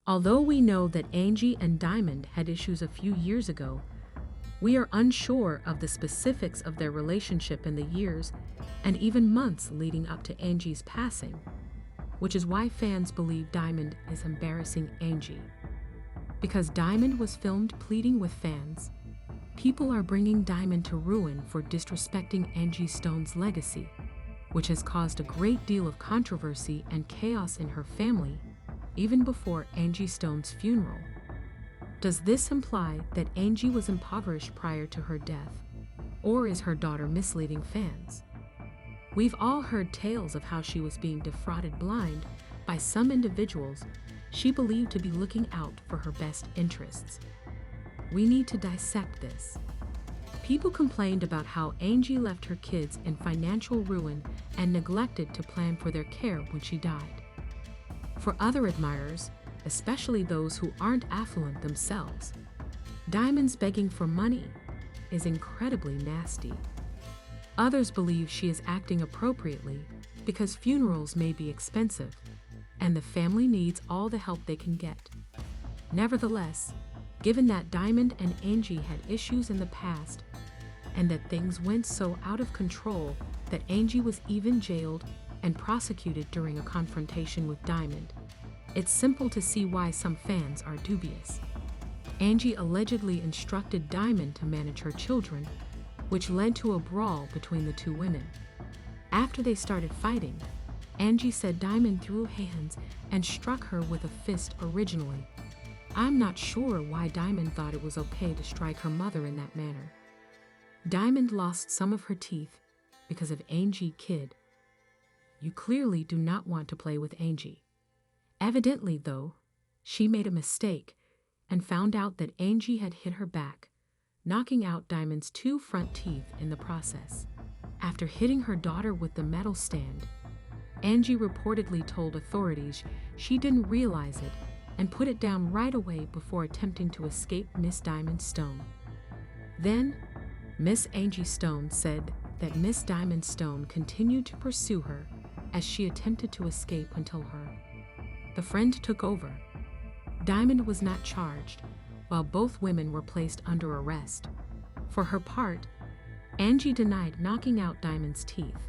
Although we know that Angie and Diamond had issues a few years ago, we are unsure of the specifics of their relationship in the years and even months leading up to Angie's passing, which is why fans believe Diamond is embarrassing Angie. Because Diamond was filmed pleading with fans, people are bringing Diamond to ruin for disrespecting Angie Stone's legacy, which has caused a great deal of controversy and chaos in her family, even before Angie Stone's funeral. Does this imply that Angie was impoverished prior to her death, or is her daughter misleading fans? We've all heard tales of how she was being defrauded blind by some individuals she believed to be looking out for her best interests. We need to dissect this. People complained about how Angie left her kids in financial ruin and neglected to plan for their care when she died. For other admirers, especially those who aren't affluent themselves, Diamond's begging for money is incredibly nasty. Others believe she is acting appropriately because funerals may be expensive, and the family needs all the help they can get. Nevertheless, given that Diamond and Angie had issues in the past, and that things went so out of control that Angie was even jailed and prosecuted during a confrontation with Diamond, it's simple to see why some fans are dubious. Angie allegedly instructed Diamond to manage her children, which led to a brawl between the two women. After they started fighting, Angie said Diamond threw hands and struck her with a fist originally. I'm not sure why Diamond thought it was okay to strike her mother in that manner. Diamond lost some of her teeth because of Angie Kid. You clearly do not want to play with Angie. Evidently, though, she made a mistake and found out that Angie had hit her back, knocking out Diamond's 2 front teeth in the process. After hitting her daughter with the metal stand, Angie reportedly told authorities she didn't realize it and put it down right away before attempting to escape Miss Diamond Stone. Then, Miss Angie Stone said that Miss Diamond Stone continued to pursue her as she attempted to escape until the friend took over. Diamond was not charged, while both women were placed under arrest. For her part, Angie denied knocking out Diamond's teeth,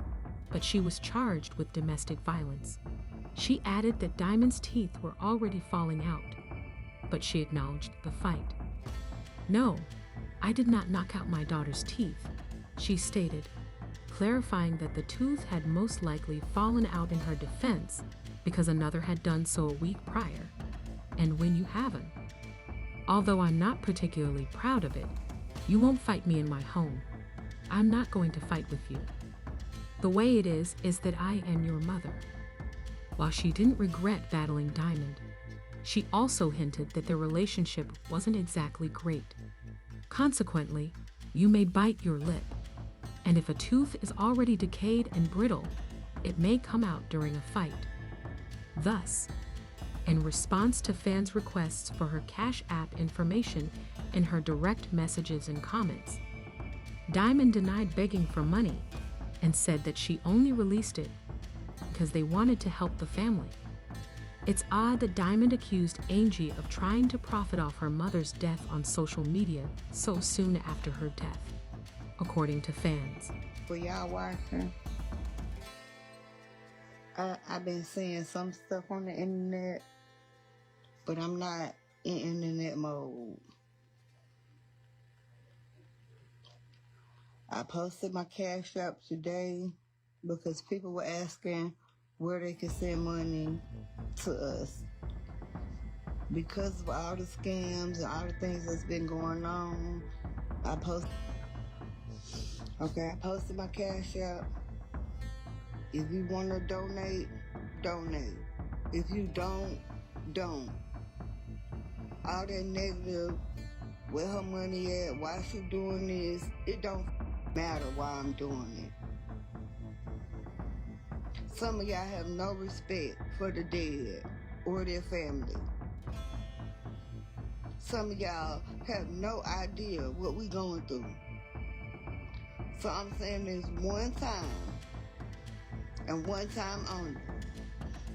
but she was charged with domestic violence. She added that Diamond's teeth were already falling out, but she acknowledged the fight. "No, I did not knock out my daughter's teeth," she stated, clarifying that the tooth had most likely fallen out in her defense because another had done so a week prior. And when you haven't, although I'm not particularly proud of it, you won't fight me in my home. I'm not going to fight with you. The way it is that I am your mother. While she didn't regret battling Diamond, she also hinted that their relationship wasn't exactly great. Consequently, you may bite your lip, and if a tooth is already decayed and brittle, it may come out during a fight. Thus, in response to fans' requests for her Cash App information in her direct messages and comments, Diamond denied begging for money and said that she only released it because they wanted to help the family. It's odd that Diamond accused Angie of trying to profit off her mother's death on social media so soon after her death, according to fans. For y'all watching, I've been seeing some stuff on the internet, but I'm not in internet mode. I posted my Cash App today because people were asking where they could send money to us. Because of all the scams and all the things that's been going on, I posted my Cash App. If you want to donate, donate. If you don't. All that negative, where her money at, why she doing this, it don't matter why I'm doing it. Some of y'all have no respect for the dead or their family. Some of y'all have no idea what we going through. So I'm saying this one time, and one time only.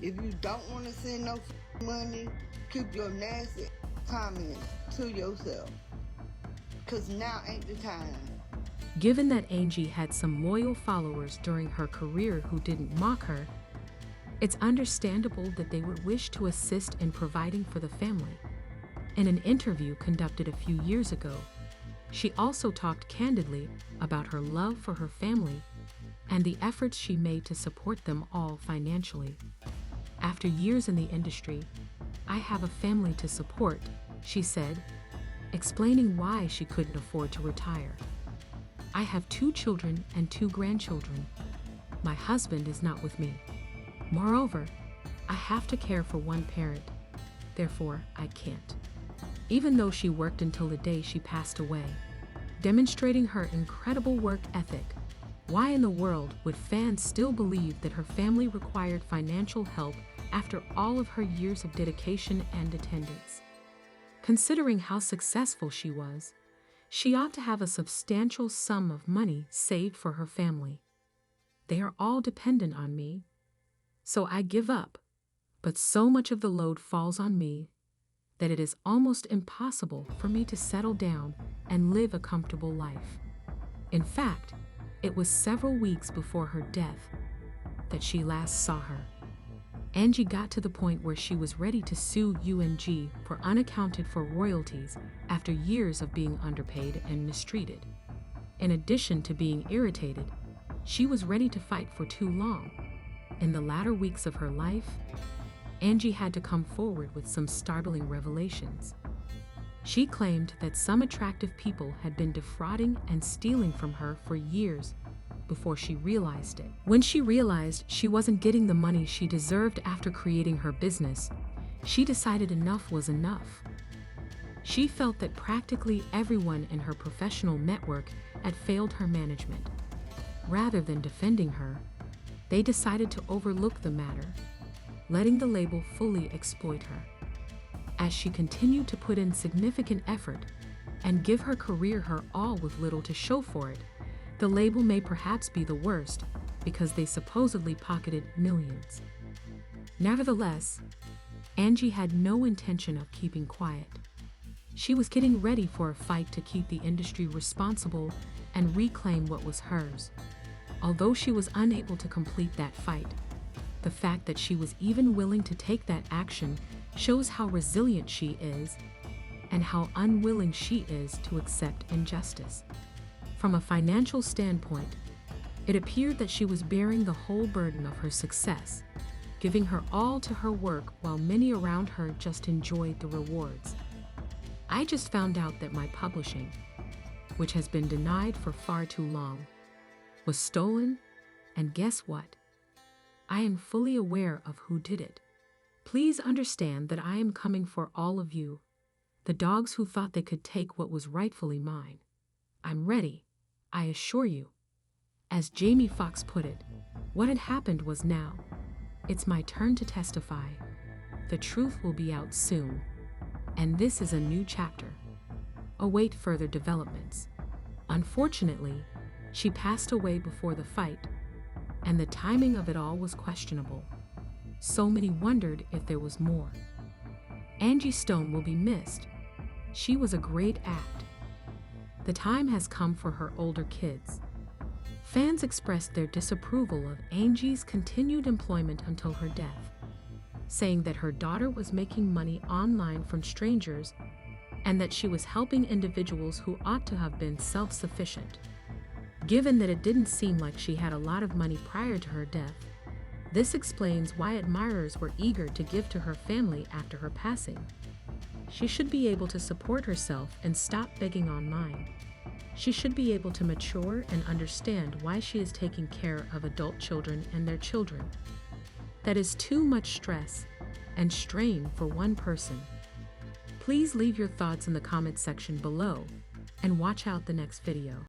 If you don't want to send no money, keep your nasty comments to yourself. Because now ain't the time. Given that Angie had some loyal followers during her career who didn't mock her, it's understandable that they would wish to assist in providing for the family. In an interview conducted a few years ago, she also talked candidly about her love for her family and the efforts she made to support them all financially. After years in the industry, I have a family to support, she said, explaining why she couldn't afford to retire. I have 2 children and 2 grandchildren. My husband is not with me. Moreover, I have to care for one parent. Therefore, I can't. Even though she worked until the day she passed away, demonstrating her incredible work ethic, why in the world would fans still believe that her family required financial help after all of her years of dedication and attendance? Considering how successful she was, she ought to have a substantial sum of money saved for her family. They are all dependent on me, so I give up, but so much of the load falls on me that it is almost impossible for me to settle down and live a comfortable life. In fact, it was several weeks before her death that she last saw her. Angie got to the point where she was ready to sue UNG for unaccounted for royalties after years of being underpaid and mistreated. In addition to being irritated, she was ready to fight for too long. In the latter weeks of her life, Angie had to come forward with some startling revelations. She claimed that some attractive people had been defrauding and stealing from her for years before she realized it. When she realized she wasn't getting the money she deserved after creating her business, she decided enough was enough. She felt that practically everyone in her professional network had failed her management. Rather than defending her, they decided to overlook the matter, letting the label fully exploit her. As she continued to put in significant effort and give her career her all with little to show for it, the label may perhaps be the worst because they supposedly pocketed millions. Nevertheless, Angie had no intention of keeping quiet. She was getting ready for a fight to keep the industry responsible and reclaim what was hers. Although she was unable to complete that fight, the fact that she was even willing to take that action shows how resilient she is and how unwilling she is to accept injustice. From a financial standpoint, it appeared that she was bearing the whole burden of her success, giving her all to her work while many around her just enjoyed the rewards. I just found out that my publishing, which has been denied for far too long, was stolen, and guess what? I am fully aware of who did it. Please understand that I am coming for all of you, the dogs who thought they could take what was rightfully mine. I'm ready, I assure you. As Jamie Foxx put it, what had happened was now. It's my turn to testify. The truth will be out soon, and this is a new chapter. Await further developments. Unfortunately, she passed away before the fight, and the timing of it all was questionable. So many wondered if there was more. Angie Stone will be missed. She was a great act. The time has come for her older kids. Fans expressed their disapproval of Angie's continued employment until her death, saying that her daughter was making money online from strangers and that she was helping individuals who ought to have been self-sufficient. Given that it didn't seem like she had a lot of money prior to her death, this explains why admirers were eager to give to her family after her passing. She should be able to support herself and stop begging online. She should be able to mature and understand why she is taking care of adult children and their children. That is too much stress and strain for one person. Please leave your thoughts in the comment section below and watch out the next video.